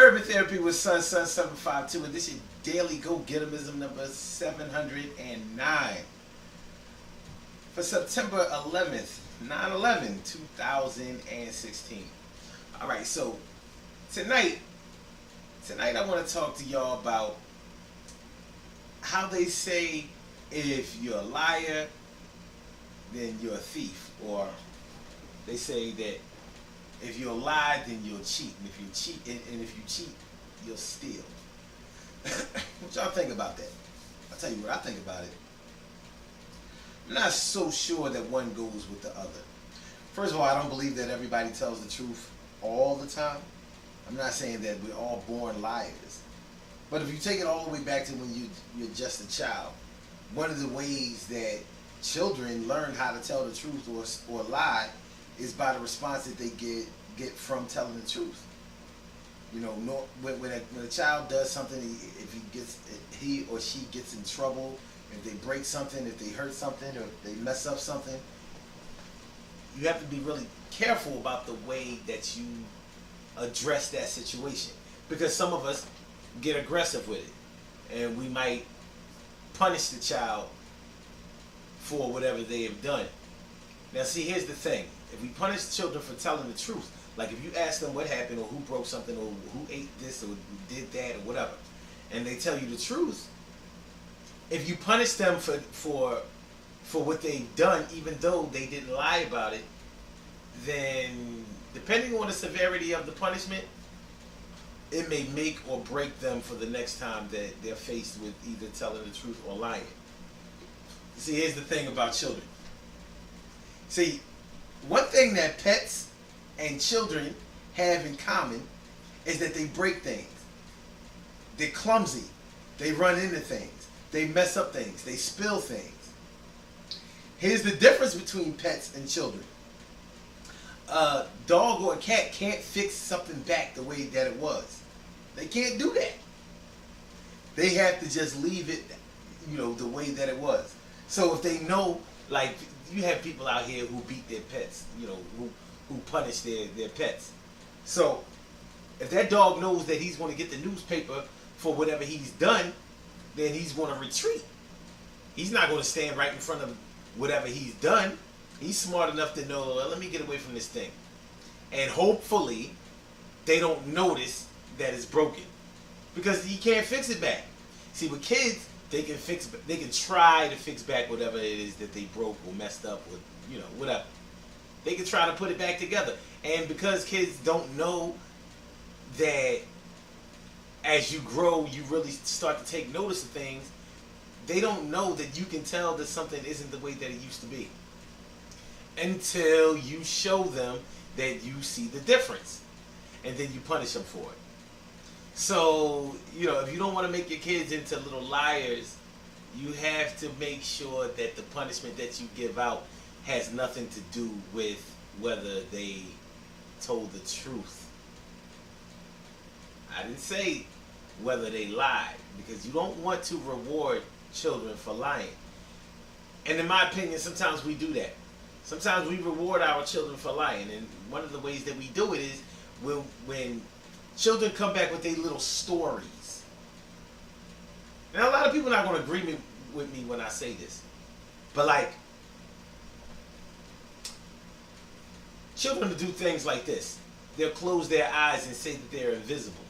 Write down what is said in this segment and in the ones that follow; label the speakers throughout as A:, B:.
A: Urban Therapy with Sun 752, and this is Daily Go-Getimism number 709 for September 11th, 9/11, 2016. All right, so tonight I want to talk to y'all about how they say if you're a liar, then you're a thief, or they say that if you'll lie, then you'll cheat, and if you cheat, and if you cheat, you'll steal. What y'all think about that? I'll tell you what I think about it. I'm not so sure that one goes with the other. First of all, I don't believe that everybody tells the truth all the time. I'm not saying that we're all born liars. But if you take it all the way back to when you're just a child, one of the ways that children learn how to tell the truth or lie is by the response that they get from telling the truth. You know, when a child does something, if he or she gets in trouble, if they break something, if they hurt something, or if they mess up something, you have to be really careful about the way that you address that situation, because some of us get aggressive with it, and we might punish the child for whatever they have done. Now, see, here's the thing. If we punish children for telling the truth, like if you ask them what happened, or who broke something, or who ate this, or did that, or whatever, and they tell you the truth, if you punish them for what they've done, even though they didn't lie about it, then depending on the severity of the punishment, it may make or break them for the next time that they're faced with either telling the truth or lying. See, here's the thing about children. See, one thing that pets and children have in common is that they break things. They're clumsy. They run into things. They mess up things. They spill things. Here's the difference between pets and children. A dog or a cat can't fix something back the way that it was. They can't do that. They have to just leave it, the way that it was. So if they know, like, you have people out here who beat their pets, who punish their pets. So if that dog knows that he's going to get the newspaper for whatever he's done, then he's going to retreat. He's not going to stand right in front of whatever he's done. He's smart enough to know, well, let me get away from this thing. And hopefully they don't notice that it's broken, because he can't fix it back. See, with kids, they can try to fix back whatever it is that they broke or messed up, or whatever. They can try to put it back together. And because kids don't know that as you grow, you really start to take notice of things, they don't know that you can tell that something isn't the way that it used to be until you show them that you see the difference, and then you punish them for it. So, if you don't want to make your kids into little liars, you have to make sure that the punishment that you give out has nothing to do with whether they told the truth. I didn't say whether they lied, because you don't want to reward children for lying. And in my opinion, sometimes we do that. Sometimes we reward our children for lying, and one of the ways that we do it is when children come back with their little stories. Now, a lot of people are not going to agree with me when I say this, but like, children do things like this. They'll close their eyes and say that they're invisible,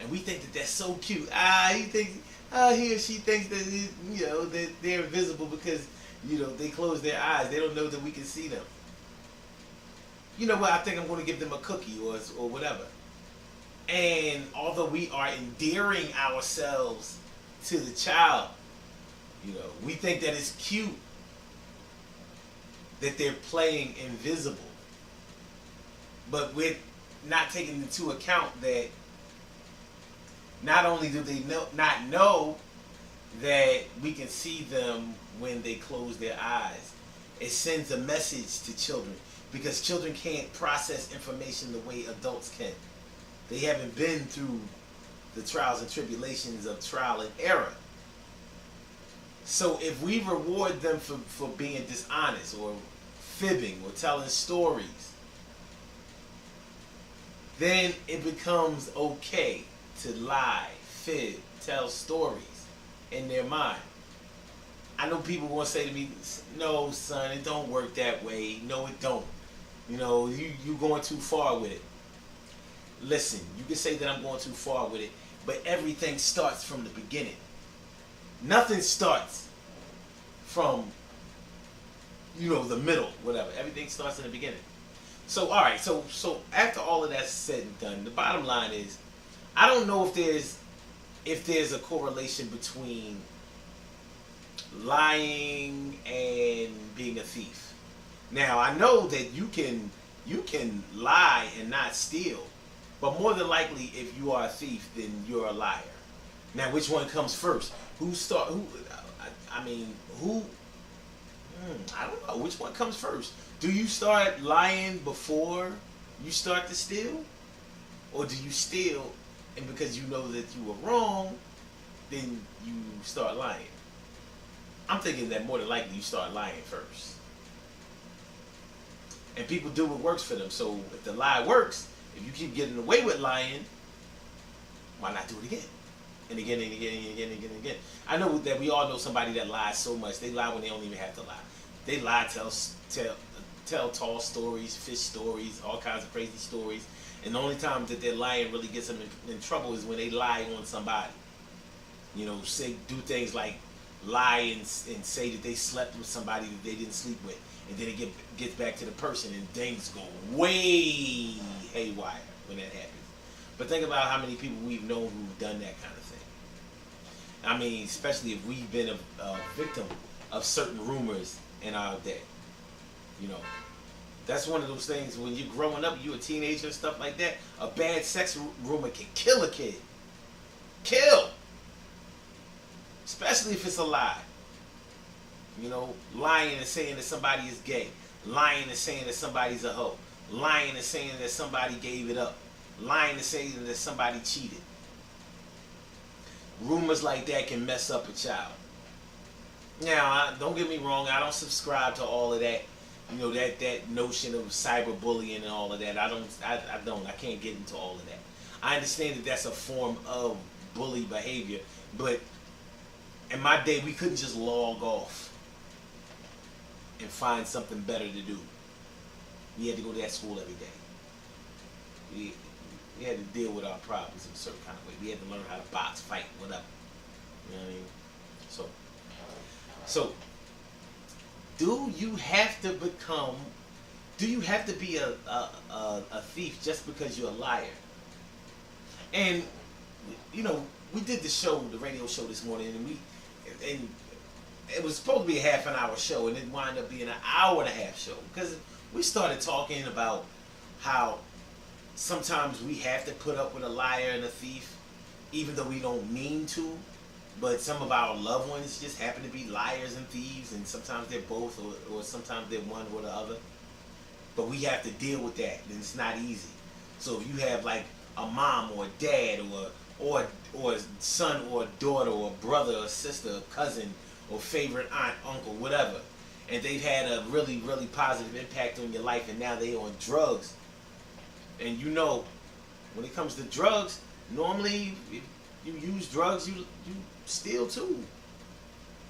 A: and we think that that's so cute. He or she thinks that that they're invisible because they close their eyes. They don't know that we can see them. You know what? I think I'm going to give them a cookie or whatever. And although we are endearing ourselves to the child, we think that it's cute that they're playing invisible. But we're not taking into account that not only do they not know that we can see them when they close their eyes, it sends a message to children, because children can't process information the way adults can. They haven't been through the trials and tribulations of trial and error. So if we reward them for being dishonest or fibbing or telling stories, then it becomes okay to lie, fib, tell stories in their mind. I know people gonna say to me, "No, son, it don't work that way. No, it don't. You know, you going too far with it." Listen, you can say that I'm going too far with it, but everything starts from the beginning. Nothing starts from, the middle, whatever. Everything starts in the beginning. So, all right. So after all of that's said and done, the bottom line is, I don't know if there's a correlation between lying and being a thief. Now, I know that you can lie and not steal, but more than likely, if you are a thief, then you're a liar. Now, which one comes first? Who start? Who? I mean, who? I don't know. Which one comes first? Do you start lying before you start to steal, or do you steal and because you know that you were wrong, then you start lying? I'm thinking that more than likely you start lying first. And people do what works for them. So if the lie works, if you keep getting away with lying, why not do it again? And again and again and again and again and again. I know that we all know somebody that lies so much. They lie when they don't even have to lie. They lie, tell tall stories, fish stories, all kinds of crazy stories. And the only time that their lying really gets them in trouble is when they lie on somebody. Do things like lie and say that they slept with somebody that they didn't sleep with. And then it gets back to the person and things go way haywire when that happens. But think about how many people we've known who've done that kind of thing. I mean, especially if we've been a victim of certain rumors in our day. That's one of those things when you're growing up, you're a teenager and stuff like that, a bad sex rumor can kill a kid. Kill! Especially if it's a lie. Lying and saying that somebody is gay. Lying and saying that somebody's a hoe. Lying and saying that somebody gave it up. Lying and saying that somebody cheated. Rumors like that can mess up a child. Now, don't get me wrong, I don't subscribe to all of that. That notion of cyberbullying and all of that. I can't get into all of that. I understand that that's a form of bully behavior, but in my day, we couldn't just log off and find something better to do. We had to go to that school every day. We had to deal with our problems in a certain kind of way. We had to learn how to box, fight, whatever. You know what I mean? So, do you have to be a thief just because you're a liar? And, we did the radio show this morning, and it was supposed to be a half an hour show, and it wound up being an hour and a half show, because we started talking about how sometimes we have to put up with a liar and a thief, even though we don't mean to. But some of our loved ones just happen to be liars and thieves, and sometimes they're both, or sometimes they're one or the other. But we have to deal with that, and it's not easy. So if you have like a mom or a dad or a son or a daughter or a brother or sister or cousin or favorite aunt, uncle, whatever, and they've had a really, really positive impact on your life, and now they're on drugs, and when it comes to drugs, normally if you use drugs, you steal too.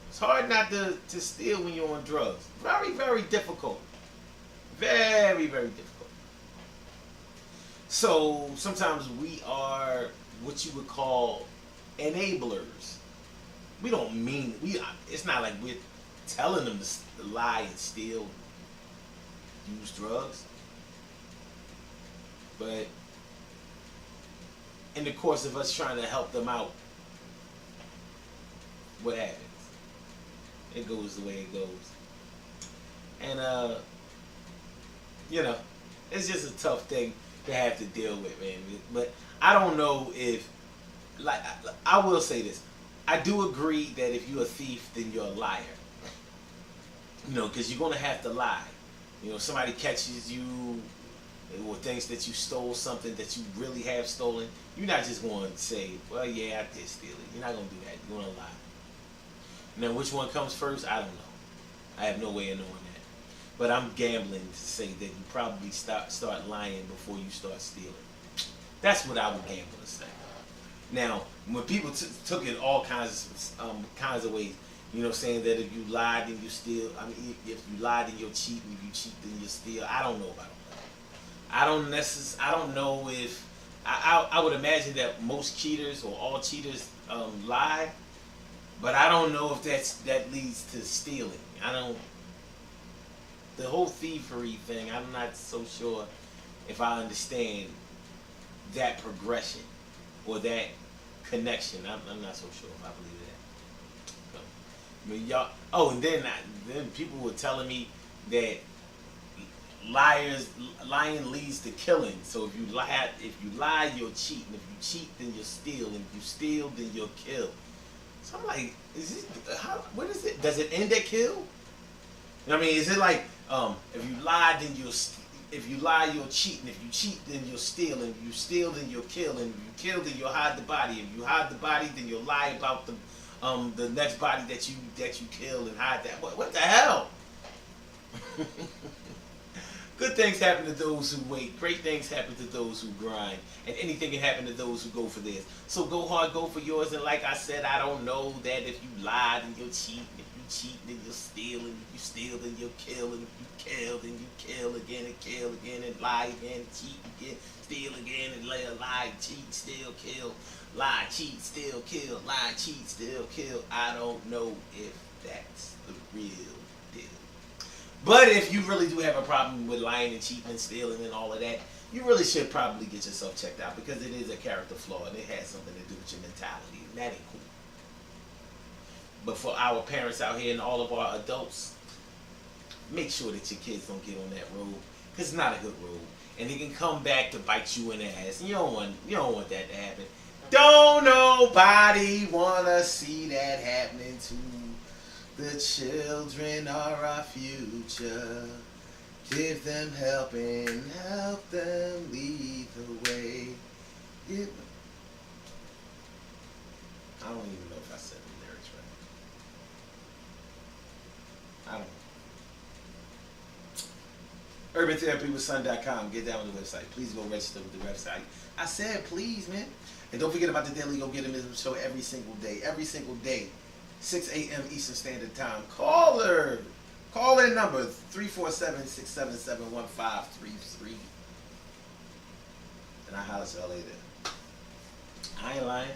A: It's hard not to steal when you're on drugs. Very, very difficult. Very, very difficult. So sometimes we are what you would call enablers. We don't mean it's not like we're telling them to lie and steal, use drugs. But in the course of us trying to help them out, what happens? It goes the way it goes. And it's just a tough thing to have to deal with, man. But I don't know if, I will say this. I do agree that if you're a thief, then you're a liar. Because you're going to have to lie. Somebody catches you or thinks that you stole something that you really have stolen. You're not just going to say, well, yeah, I did steal it. You're not going to do that. You're going to lie. Now, which one comes first? I don't know. I have no way of knowing that. But I'm gambling to say that you probably start lying before you start stealing. That's what I would gamble to say. Now, when people took it all kinds of ways, you know, saying that if you lied then you steal. I mean, if you lied then you'll cheat, and if you cheat then you steal. I don't know about that. I don't know if. I would imagine that most cheaters or all cheaters lie, but I don't know if that leads to stealing. I don't. The whole thievery thing, I'm not so sure if I understand that progression or that connection. I'm not so sure if I believe that. I mean, y'all. Oh, and then people were telling me that lying leads to killing. So if you lie, you'll cheat, and if you cheat, then you'll steal, and if you steal, then you'll kill. So I'm like, what is it? Does it end at kill? I mean, is it like if you lie, then if you lie, you'll cheat, and if you cheat, then you'll steal, and if you steal, then you'll kill, and if you kill, then you'll hide the body. If you hide the body, then you'll lie about the next body that you kill and hide that. What the hell? Good things happen to those who wait. Great things happen to those who grind. And anything can happen to those who go for theirs. So go hard, go for yours. And like I said, I don't know that if you lie, then you'll cheat. And if you cheat, then you'll steal. And if you steal, then you'll kill. And if you kill, then you kill again, and lie again, and cheat again, steal again, and lie, cheat, steal, kill. Lie, cheat, steal, kill. Lie, cheat, steal, kill. I don't know if that's the real deal. But if you really do have a problem with lying and cheating and stealing and all of that, you really should probably get yourself checked out, because it is a character flaw and it has something to do with your mentality, and that ain't cool. But for our parents out here and all of our adults, make sure that your kids don't get on that road, because it's not a good road, and it can come back to bite you in the ass. And you don't want that to happen. Don't nobody wanna see that happening to the children are our future. Give them help and help them lead the way. Yeah. I don't even know if I said the lyrics right. I don't know. UrbanTherapyWithSon.com. Get that on the website. Please go register with the website. I said please, man. And don't forget about the Daily Go Get 'Em show every single day. Every single day. 6 a.m. Eastern Standard Time. Call her. Call in number 347-677-1533. And I'll holler at y'all later. I ain't lying.